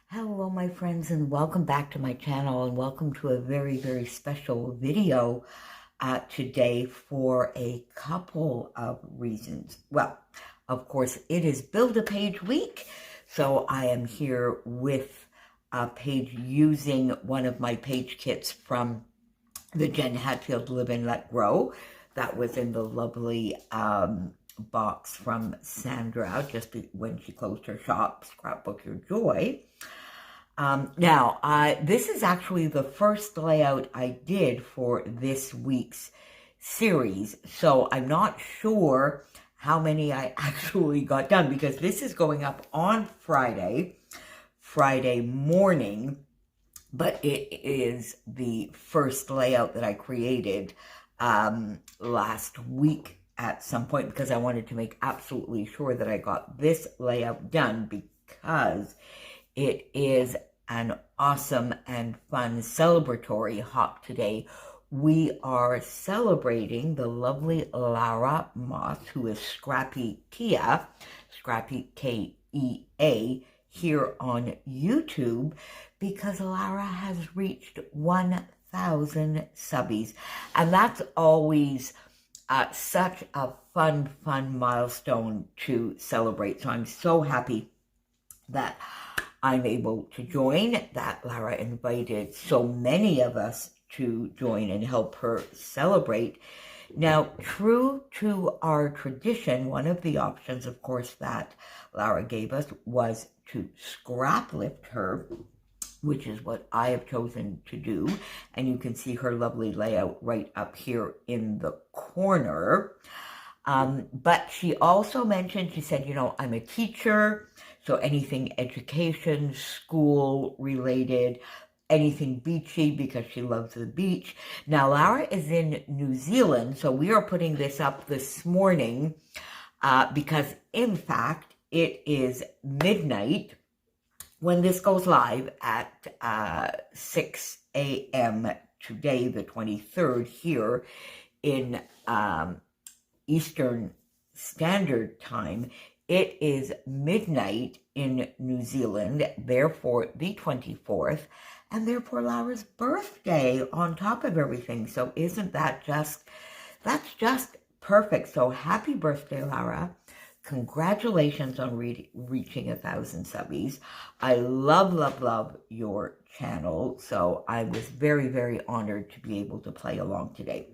Hello, my friends, and welcome back to my channel, and welcome to a very, very special video today for a couple of reasons. Well, of course, it is Build-A-Page week, so I am here with a page using one of my page kits from the Jen Hatfield Live and Let Grow. That was in the lovely box from Sandra just when she closed her shop, Scrapbook Your Joy. This is actually the first layout I did for this week's series, so I'm not sure how many I actually got done because this is going up on Friday morning, but it is the first layout that I created last week at some point because I wanted to make absolutely sure that I got this layout done because it is an awesome and fun celebratory hop today. We are celebrating the lovely Lara Moss, who is Scrappy Kea, Scrappy Kea, here on YouTube because Lara has reached 1,000 subbies. And that's always such a fun milestone to celebrate. So I'm so happy that I'm able to join, that Lara invited so many of us to join and help her celebrate. Now, true to our tradition, one of the options, of course, that Lara gave us was to scrap lift her, which is what I have chosen to do. And you can see her lovely layout right up here in the corner. But she also mentioned, she said, I'm a teacher, so anything education, school related, anything beachy because she loves the beach. Now, Lara is in New Zealand, so we are putting this up this morning because, in fact, it is midnight when this goes live at 6 a.m. today, the 23rd, here in Eastern Standard Time. It is midnight in New Zealand, therefore the 24th, and therefore Lara's birthday on top of everything. So isn't that that's just perfect. So happy birthday, Lara. Congratulations on reaching 1,000 subbies. I love your channel. So I was very, very honored to be able to play along today.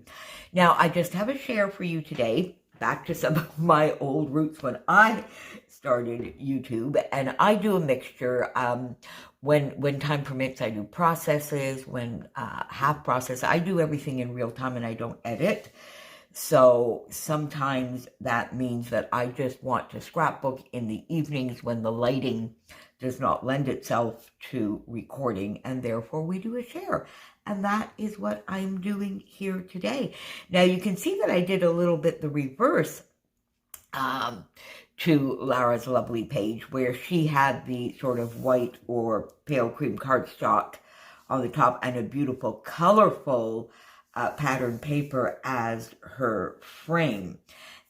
Now, I just have a share for you today, back to some of my old roots when I started YouTube, and I do a mixture. When time permits, I do processes. When half process, I do everything in real time and I don't edit. So sometimes that means that I just want to scrapbook in the evenings when the lighting does not lend itself to recording, and therefore we do a share. And that is what I'm doing here today. Now you can see that I did a little bit the reverse to Lara's lovely page, where she had the sort of white or pale cream cardstock on the top and a beautiful colorful pattern paper as her frame.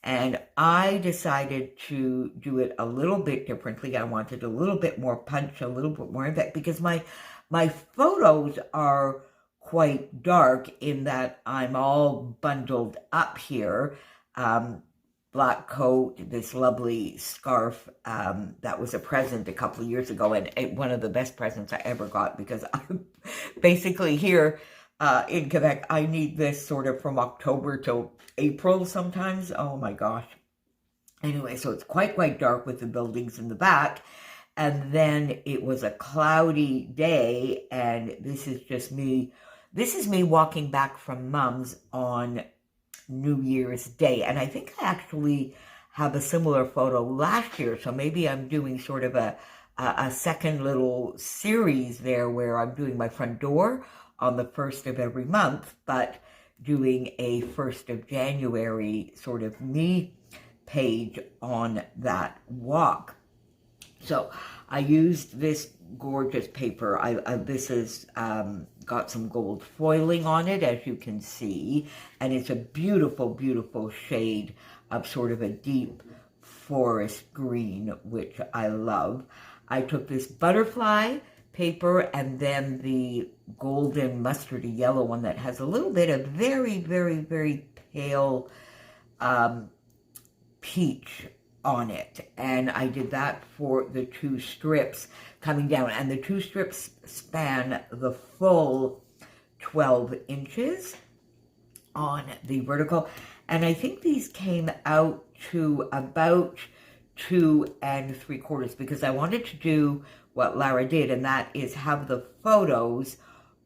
And I decided to do it a little bit differently. I wanted a little bit more punch, a little bit more impact, because my photos are quite dark in that I'm all bundled up here. Black coat, this lovely scarf that was a present a couple of years ago, and one of the best presents I ever got, because I'm basically here in Quebec. I need this sort of from October till April sometimes. Oh my gosh. Anyway, so it's quite dark with the buildings in the back. And then it was a cloudy day, and this is just me. This is me walking back from Mom's on New Year's Day. And I think I actually have a similar photo last year. So maybe I'm doing sort of a second little series there where I'm doing my front door on the 1st of every month, but doing a 1st of January sort of me page on that walk. So I used this gorgeous paper. This has got some gold foiling on it, as you can see, and it's a beautiful shade of sort of a deep forest green, which I love. I took this butterfly paper, and then the golden mustardy yellow one that has a little bit of very, very, very pale peach on it. And I did that for the 2 strips coming down, and the 2 strips span the full 12 inches on the vertical, and I think these came out to about 2 3/4, because I wanted to do what Lara did, and that is have the photos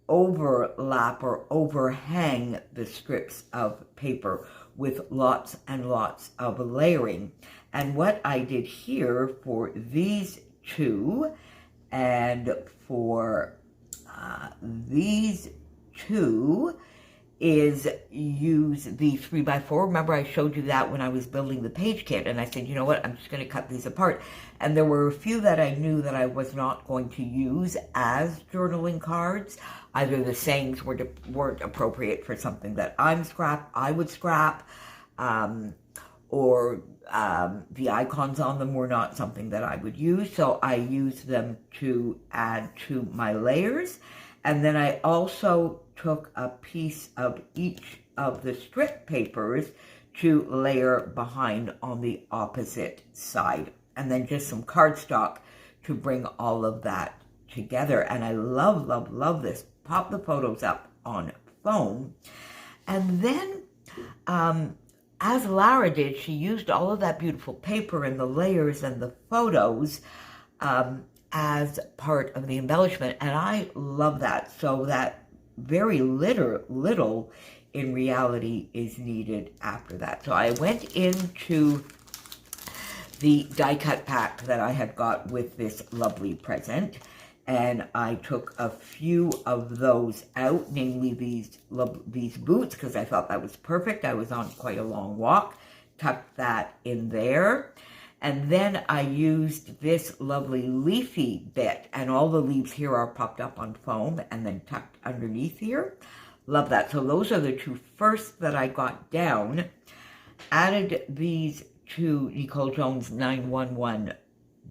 overlap or overhang the strips of paper with lots and lots of layering. And what I did here for these 2 and for these 2 is use the 3x4. Remember, I showed you that when I was building the page kit, and I said, you know what, I'm just going to cut these apart. And there were a few that I knew that I was not going to use as journaling cards. Either the sayings weren't appropriate for something that I would scrap, or the icons on them were not something that I would use. So I used them to add to my layers. And then I also took a piece of each of the strip papers to layer behind on the opposite side. And then just some cardstock to bring all of that together. And I love, love, love this. Pop the photos up on foam. And then, as Lara did, she used all of that beautiful paper and the layers and the photos as part of the embellishment, and I love that. So that very little in reality is needed after that. So I went into the die cut pack that I had got with this lovely present, and I took a few of those out, namely these boots, because I thought that was perfect. I was on quite a long walk, tucked that in there. And then I used this lovely leafy bit, and all the leaves here are popped up on foam and then tucked underneath here. Love that. So those are the 2 first that I got down. Added these 2 NicoleJones911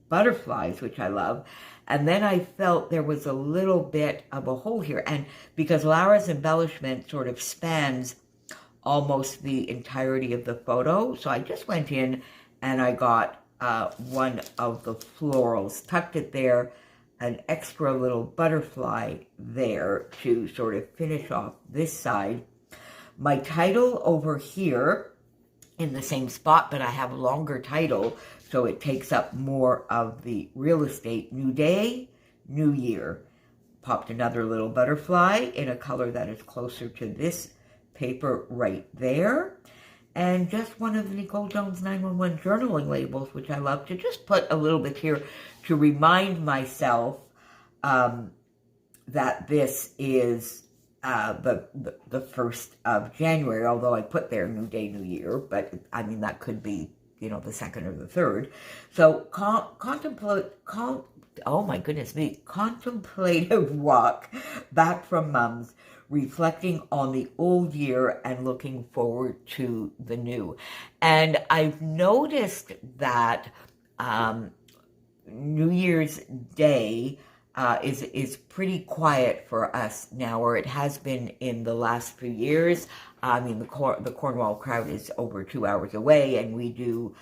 butterflies, which I love. And then I felt there was a little bit of a hole here. And because Lara's embellishment sort of spans almost the entirety of the photo, so I just went in and I got one of the florals, tucked it there, an extra little butterfly there to sort of finish off this side. My title over here in the same spot, but I have a longer title, so it takes up more of the real estate. New Day, New Year. Popped another little butterfly in a color that is closer to this paper right there. And just one of the NicoleJones911 journaling labels, which I love to just put a little bit here to remind myself that this is the 1st of January, although I put there New Day, New Year, but I mean, that could be, you know, the 2nd or the 3rd. So oh my goodness me, contemplative walk back from Mum's, reflecting on the old year and looking forward to the new. And I've noticed that New Year's Day is pretty quiet for us now, or it has been in the last few years. I mean, the Cornwall crowd is over 2 hours away, and we do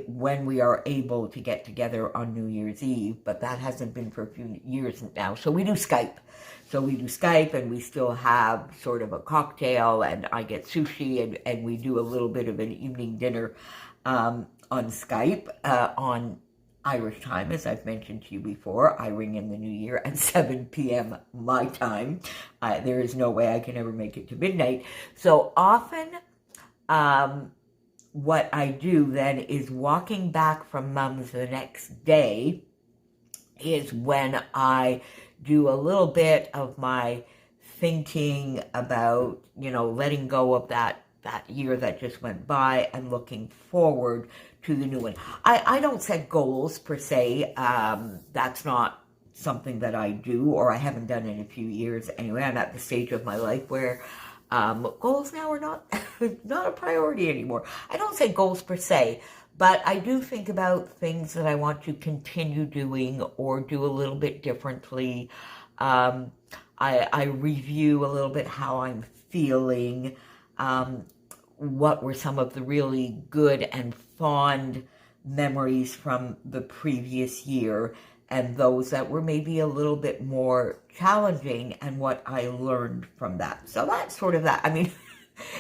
when we are able to get together on New Year's Eve, but that hasn't been for a few years now. So we do Skype. And we still have sort of a cocktail, and I get sushi, and we do a little bit of an evening dinner on Skype on Irish time, as I've mentioned to you before. I ring in the new year at 7 p.m. my time. There is no way I can ever make it to midnight. So often, what I do then is walking back from Mum's the next day is when I do a little bit of my thinking about, you know, letting go of that year that just went by and looking forward to the new one. I don't set goals per se. That's not something that I do, or I haven't done in a few years anyway. I'm at the stage of my life where goals now are not a priority anymore. I don't set goals per se, But I do think about things that I want to continue doing or do a little bit differently. I review a little bit how I'm feeling, what were some of the really good and fond memories from the previous year, and those that were maybe a little bit more challenging, and what I learned from that. So that's sort of that. I mean,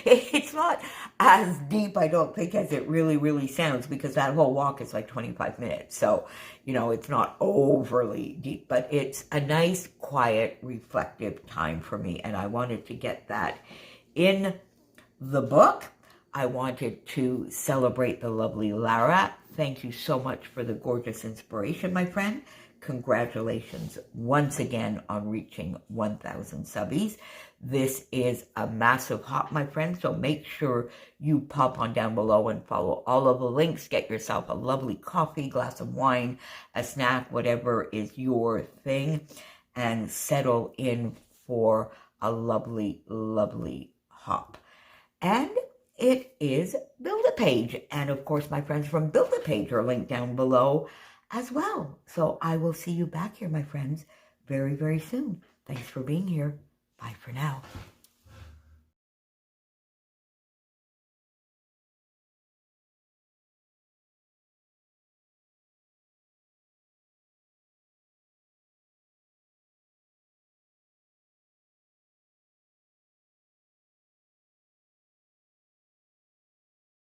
it's not as deep, I don't think, as it really, really sounds, because that whole walk is like 25 minutes. So, you know, it's not overly deep, but it's a nice, quiet, reflective time for me. And I wanted to get that in the book. I wanted to celebrate the lovely Lara. Thank you so much for the gorgeous inspiration, my friend. Congratulations once again on reaching 1,000 subbies. This is a massive hop, my friend, so make sure you pop on down below and follow all of the links. Get yourself a lovely coffee, glass of wine, a snack, whatever is your thing, and settle in for a lovely, lovely hop. And it is Build-A-Page. And of course, my friends from Build-A-Page are linked down below as well. So I will see you back here, my friends, very, very soon. Thanks for being here. Bye for now.